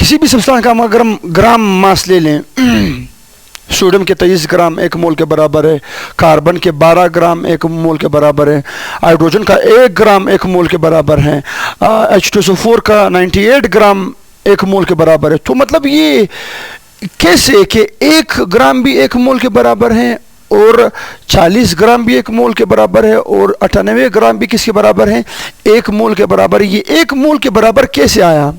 किसी भी सब्सटेंस का हम अगर हम ग्राम मास ले लें, सोडियम के 23 ग्राम 1 मोल के बराबर है, कार्बन के 12 ग्राम 1 मोल के बराबर है, हाइड्रोजन का 1 ग्राम 1 मोल के बराबर है, H2SO4 का 98 ग्राम 1 मोल के बराबर है। तो मतलब ये कैसे कि 1 ग्राम भी 1 मोल के बराबर है और 40 ग्राम भी 1 मोल के बराबर है और 98 ग्राम भी किसके बराबर है? 1 मोल के बराबर। ये 1 मोल के बराबर कैसे आया?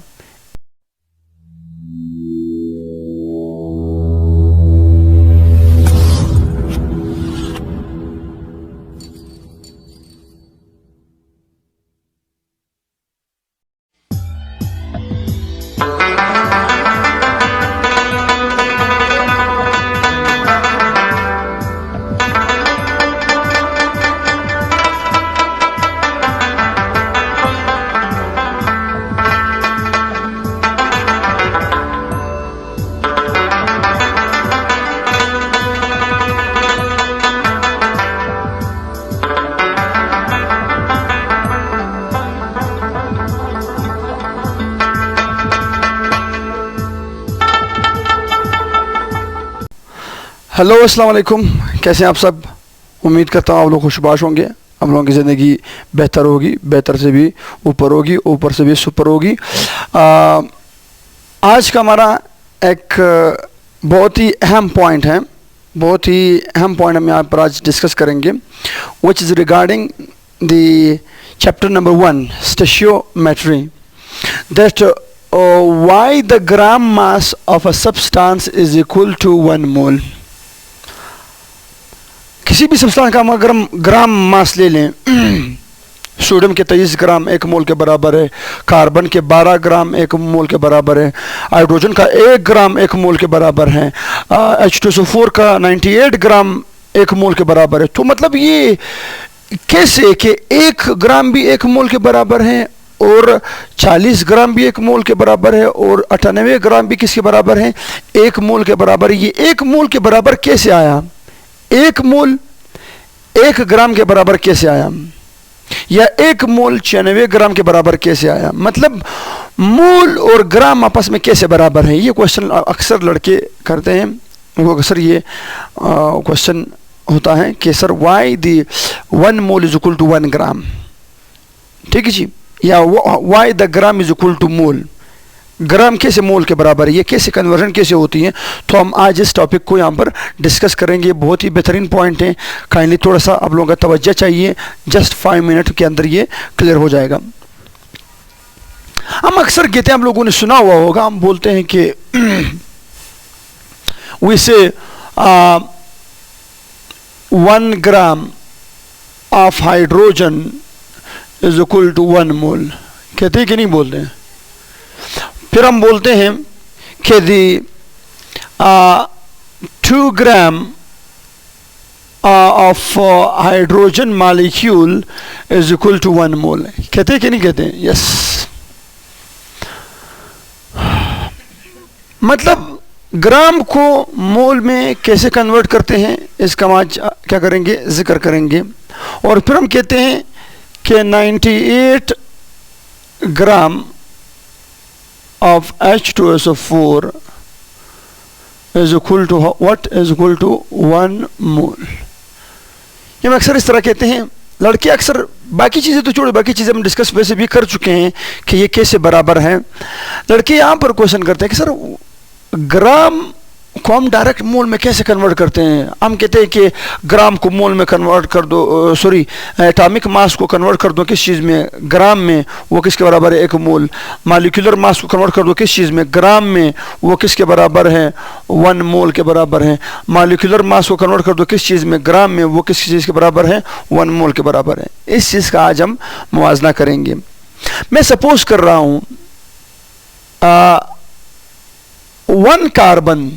हेलो, अस्सलाम वालेकुम। कैसे हैं आप सब? उम्मीद करता हूँ आप लोग खुशबाश होंगे, आप लोगों की ज़िंदगी बेहतर होगी, बेहतर से भी ऊपर होगी, ऊपर से भी सुपर होगी। आज का हमारा एक बहुत ही अहम पॉइंट है, बहुत ही अहम पॉइंट हम यहाँ पर आज डिस्कस करेंगे, which is regarding the chapter number 1 stoichiometry, that why the gram mass of a substance is equal to 1 mole। किसी भी सब्सटेंस का हम अगर हम ग्राम मास ले लें, सोडियम के 23 ग्राम 1 मोल के बराबर है, कार्बन के 12 ग्राम 1 मोल के बराबर है, हाइड्रोजन का 1 ग्राम 1 मोल के बराबर है, H2SO4 का 98 ग्राम 1 मोल के बराबर है। तो मतलब ये कैसे कि 1 ग्राम भी 1 मोल के बराबर है और 40 ग्राम भी 1 मोल के बराबर है और 98 ग्राम भी किसके बराबर है? 1 मोल के बराबर। ये 1 मोल के बराबर कैसे आया? 1 मोल 1 ग्राम के बराबर कैसे आया? या 1 मोल 96 ग्राम के बराबर कैसे आया? मतलब मोल और ग्राम आपस में कैसे बराबर है? ये क्वेश्चन अक्सर लड़के करते हैं, वो अक्सर ये क्वेश्चन होता है कि sir why the 1 mole is equal to 1 gram, ठीक है जी, या why the gram is equal to mole, gram कैसे मोल के बराबर है, ये कैसे कन्वर्जन कैसे होती है? तो हम आज इस टॉपिक को यहाँ पर डिस्कस करेंगे। बहुत ही बेहतरीन पॉइंट है, काइंडली थोड़ा सा आप लोगों का तवज्जो चाहिए, जस्ट 5 मिनट के अंदर ये क्लियर हो जाएगा। हम अक्सर कहते हैं, आप लोगों ने सुना हुआ होगा, हम बोलते हैं कि we say 1 gram of hydrogen is equal to 1 mole, कहते हैं कि नहीं बोलते हैं? फिर हम बोलते हैं कि the 2 gram of hydrogen molecule is equal to 1 mole, कहते हैं कि नहीं कहते हैं? यस। मतलब ग्राम को मोल में कैसे कन्वर्ट करते हैं, इसका हम आज क्या करेंगे, जिक्र करेंगे। और फिर हम कहते हैं कि 98 ग्राम of H2SO4 is equal to what? Is equal to 1 mole। ये हम अक्सर इस तरह कहते हैं, लड़के अक्सर, बाकी चीज़ें तो छोड़ो, बाकी चीज़ें हम डिस्कस वैसे भी कर चुके हैं कि ये कैसे बराबर है। लड़के यहाँ पर क्वेश्चन करते हैं कि सर ग्राम को हम डायरेक्ट मोल में कैसे कन्वर्ट करते हैं? हम कहते हैं कि ग्राम को मोल में कन्वर्ट कर दो, सॉरी एटॉमिक मास को कन्वर्ट कर दो किस चीज़ में? ग्राम में, वो किसके बराबर है? 1 मोल। मॉलिक्यूलर मास को कन्वर्ट कर दो किस चीज़ में? ग्राम में, वो किसके बराबर है? 1 मोल के बराबर है। मॉलिक्यूलर मास को कन्वर्ट कर दो किस चीज़ में? ग्राम में, वो किस चीज़ के बराबर है? 1 मोल के बराबर है। इस चीज़ का आज हम मुवाजना करेंगे। मैं सपोज कर रहा हूँ 1 कार्बन,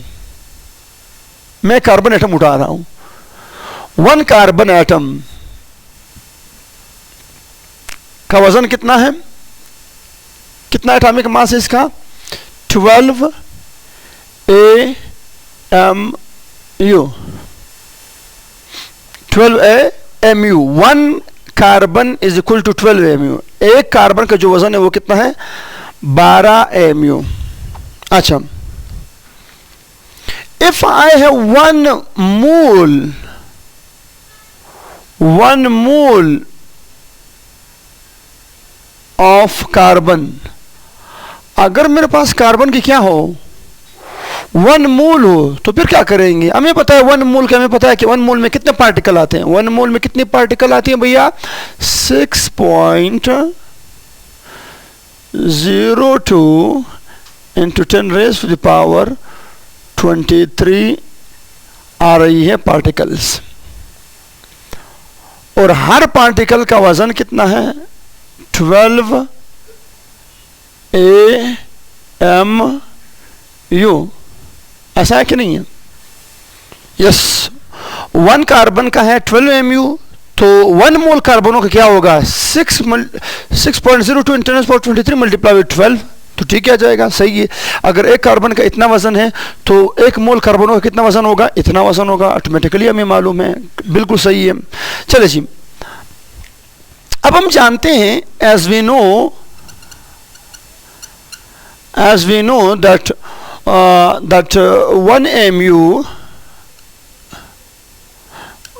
मैं कार्बन एटम उठा रहा हूं। 1 कार्बन एटम का वजन कितना है? कितना एटॉमिक मास है इसका? 12 AMU, 12 AMU। 1 carbon is equal to 12 AMU। 1 carbon का जो वजन है वो कितना है? 12 AMU। अच्छा, if I have one mole of carbon, अगर मेरे पास कार्बन की क्या हो, 1 मोल हो, तो फिर क्या करेंगे? हमें पता है 1 मोल का, हमें पता है कि 1 मोल में कितने पार्टिकल आते हैं। 1 मोल में कितने पार्टिकल आते हैं भैया? 6.02 इंटू 10⁻23 आ रही है पार्टिकल्स। और हर पार्टिकल का वजन कितना है? 12 AMU। ऐसा है कि नहीं है? यस, 1 कार्बन का है 12 AMU, तो 1 मोल कार्बनों का क्या होगा? 6.02 × 10⁻23 मल्टीप्लाई विद 12, तो ठीक है, आ जाएगा, सही है। अगर एक कार्बन का इतना वजन है तो 1 मोल कार्बनों का कितना वजन होगा? इतना वजन होगा, ऑटोमेटिकली हमें मालूम है, बिल्कुल सही है। चलिए जी, अब हम जानते हैं, as we know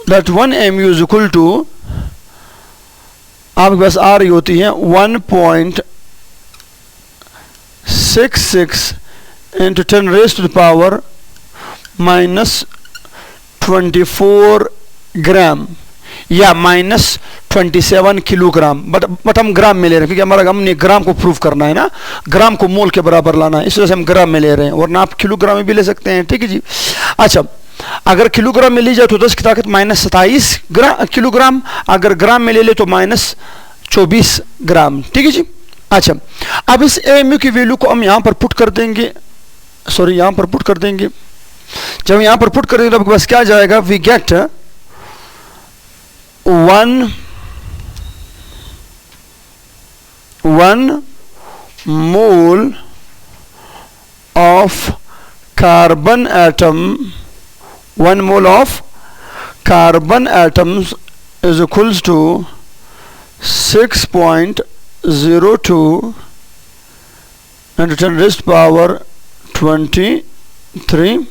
that 1 MU is equal to, आपके पास आ रही होती है 1.66 into 10⁻⁻24 ग्राम या -27 किलोग्राम, बट हम ग्राम में ले रहे हैं क्योंकि हमारा हमने ग्राम को प्रूव करना है ना, ग्राम को मोल के बराबर लाना है, इस वजह से हम ग्राम में ले रहे हैं, वरना आप किलोग्राम में भी ले सकते हैं। ठीक है जी। अच्छा, अगर किलोग्राम में ली जाए तो 10 की ताकत -27 किलोग्राम, अगर ग्राम में ले ले तो -24 ग्राम। ठीक है जी। अच्छा, अब इस AMU की वैल्यू को हम यहाँ पर पुट कर देंगे, सॉरी यहाँ पर पुट कर देंगे। जब यहाँ पर पुट कर देंगे तो आपके पास क्या जाएगा? We get 1 mole of carbon atom, 1 mole of carbon atoms is equals to 6.02 into 10⁻23,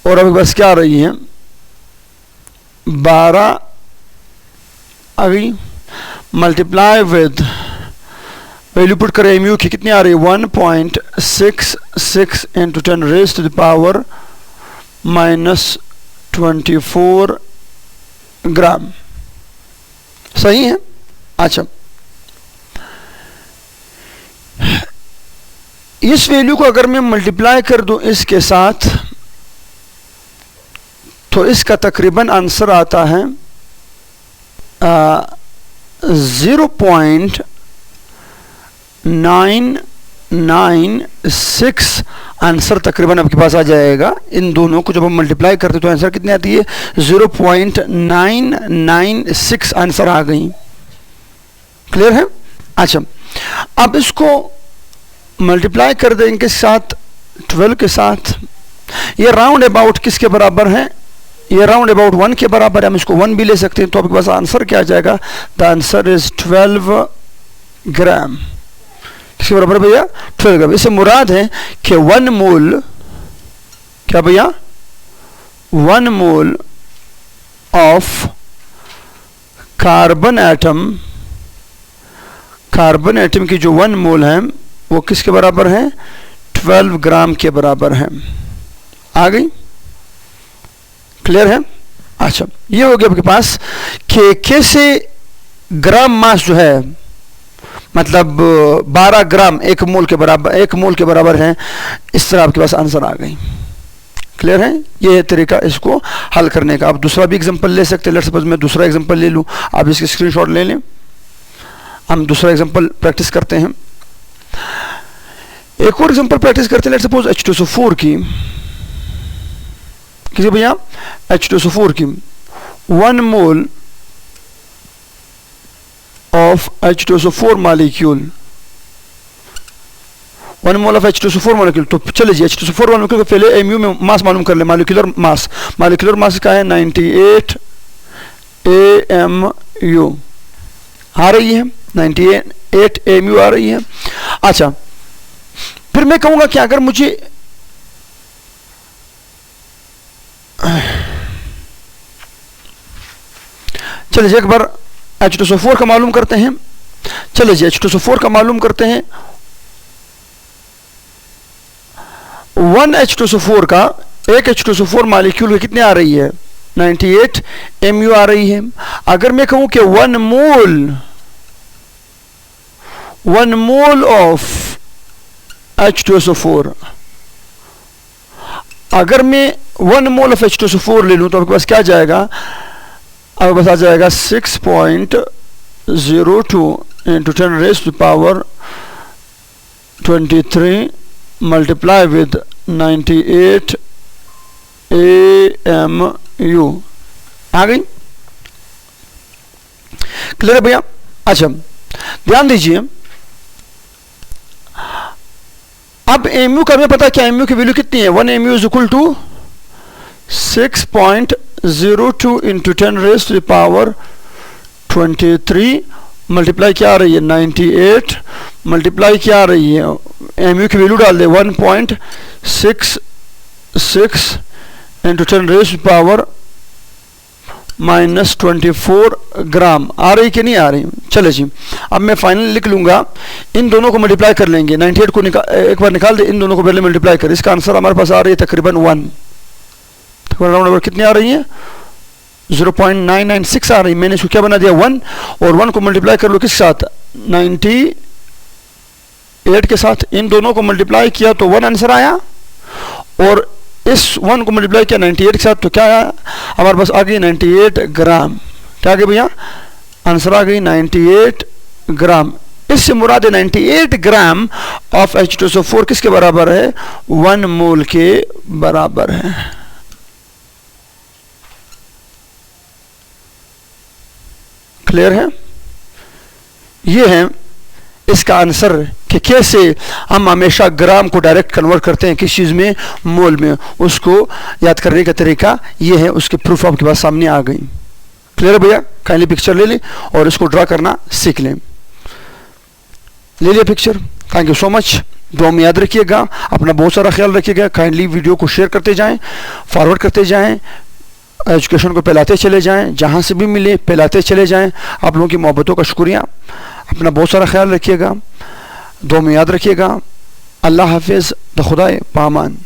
और अभी बस क्या आ रही है? 12 अभी मल्टीप्लाई विद वैल्यू पुट करें MU की, कितनी आ रही है? 1.66 into 10⁻⁻24 ग्राम। सही है। अच्छा, इस वैल्यू को अगर मैं मल्टीप्लाई कर दूं इसके साथ तो इसका तकरीबन आंसर आता है 0.996 आंसर तकरीबन आपके पास आ जाएगा। इन दोनों को जब हम मल्टीप्लाई करते तो आंसर कितनी आती है? 0.996 आंसर आ गई। क्लियर है? अच्छा, अब इसको मल्टीप्लाई कर देंगे के साथ 12 के साथ, ये राउंड अबाउट किसके बराबर है? ये राउंड अबाउट 1 के बराबर है, हम इसको 1 भी ले सकते हैं, तो आपके पास आंसर क्या आ जाएगा? द आंसर इज 12 ग्राम। किसके बराबर भैया? 12 ग्राम। इससे मुराद है कि 1 मोल, क्या भैया? 1 मोल ऑफ कार्बन एटम की जो 1 मोल है वो किसके बराबर है? 12 ग्राम के बराबर है। आ गई? क्लियर है? अच्छा, ये हो गया आपके पास कि कैसे ग्राम मास जो है, मतलब 12 ग्राम 1 मोल के बराबर है। इस तरह आपके पास आंसर आ गई। क्लियर है? ये है तरीका इसको हल करने का। आप दूसरा भी एग्जांपल ले सकते हैं। लेट्स सपोज मैं दूसरा एग्जांपल ले लूं, आप इसकी स्क्रीनशॉट ले लें, हम दूसरा एग्जांपल प्रैक्टिस करते हैं। एक और एग्जांपल प्रैक्टिस करते हैं। लेट्स सपोज H2SO4 की, किसी भैया H2SO4 की 1 mole of H2SO4 molecule, 1 mole of H2SO4 molecule. तो चलिए जी, H2SO4 मॉलिक्यूल को पहले MU में मास मालूम कर ले। मॉलिक्यूलर मास का है 98 AMU आ रही है, 98 AMU आ रही है। अच्छा, फिर मैं कहूंगा कि अगर मुझे चलिए एक बार H2SO4 का मालूम करते हैं। चलिए जी H2SO4 का मालूम करते हैं। 1 H2SO4 का, एक H2SO4 मॉलिक्यूल कितने आ रही है? 98 mu आ रही है। अगर मैं कहूं कि 1 मोल ऑफ H2SO4, अगर मैं 1 मोल ऑफ H2SO4 ले लूं तो आपके पास क्या जाएगा? आपके पास आ जाएगा 6.02 into 10 raised to power 23 multiply with 98 AMU। आ गई? क्लियर है भैया? अच्छा ध्यान दीजिए, अब एमयू का हमें पता है क्या? एमयू की वैल्यू कितनी है? 1 MU is equal to 6.02 into 10 raise to the power 23 multiply क्या आ रही है? 98 मल्टीप्लाई क्या आ रही है? एमयू की वैल्यू डाल दे 1.66 इंटू 10 रेज टू पावर -24 ग्राम। आ रही कि नहीं आ रही? चले जी, अब मैं फाइनल लिख लूंगा, इन दोनों को मल्टीप्लाई कर लेंगे। 98 को एक बार निकाल दे, इन दोनों को पहले मल्टीप्लाई कर। इसका आंसर हमारे पास आ रही है तकरीबन 1। राउंड नंबर कितनी आ रही है? 0.996 आ रही। मैंने इसको क्या बना दिया? 1, और 1 को मल्टीप्लाई कर लो किस साथ? 98 के साथ। इन दोनों को मल्टीप्लाई किया तो 1 आंसर आया, और इस 1 को मल्टीप्लाई किया 98 के साथ तो क्या आया? हमारे पास आ गई 98 ग्राम। क्या आ गई भैया? आंसर आ गई 98 ग्राम। इससे मुराद 98 ग्राम ऑफ H2SO4 किसके बराबर है? 1 मोल के बराबर है। क्लियर है? ये है इसका आंसर कि कैसे हम हमेशा ग्राम को डायरेक्ट कन्वर्ट करते हैं किस चीज़ में? मोल में। उसको याद करने का तरीका ये है, उसके प्रूफ आपके पास सामने आ गई। क्लियर है भैया? काइंडली पिक्चर ले ली और इसको ड्रा करना सीख लें। ले लिया picture? Thank you so much. दुआ में याद रखिएगा, अपना बहुत सारा ख्याल रखिएगा। काइंडली वीडियो को शेयर करते जाएं, फॉरवर्ड करते जाएं, एजुकेशन को फैलाते चले जाएं, जहां से भी मिले फैलाते चले जाएं। आप लोगों की मोहब्बतों का शुक्रिया। अपना बहुत सारा ख्याल रखिएगा, दुआ में याद रखिएगा। अल्लाह हाफिज़, खुदाए पामान।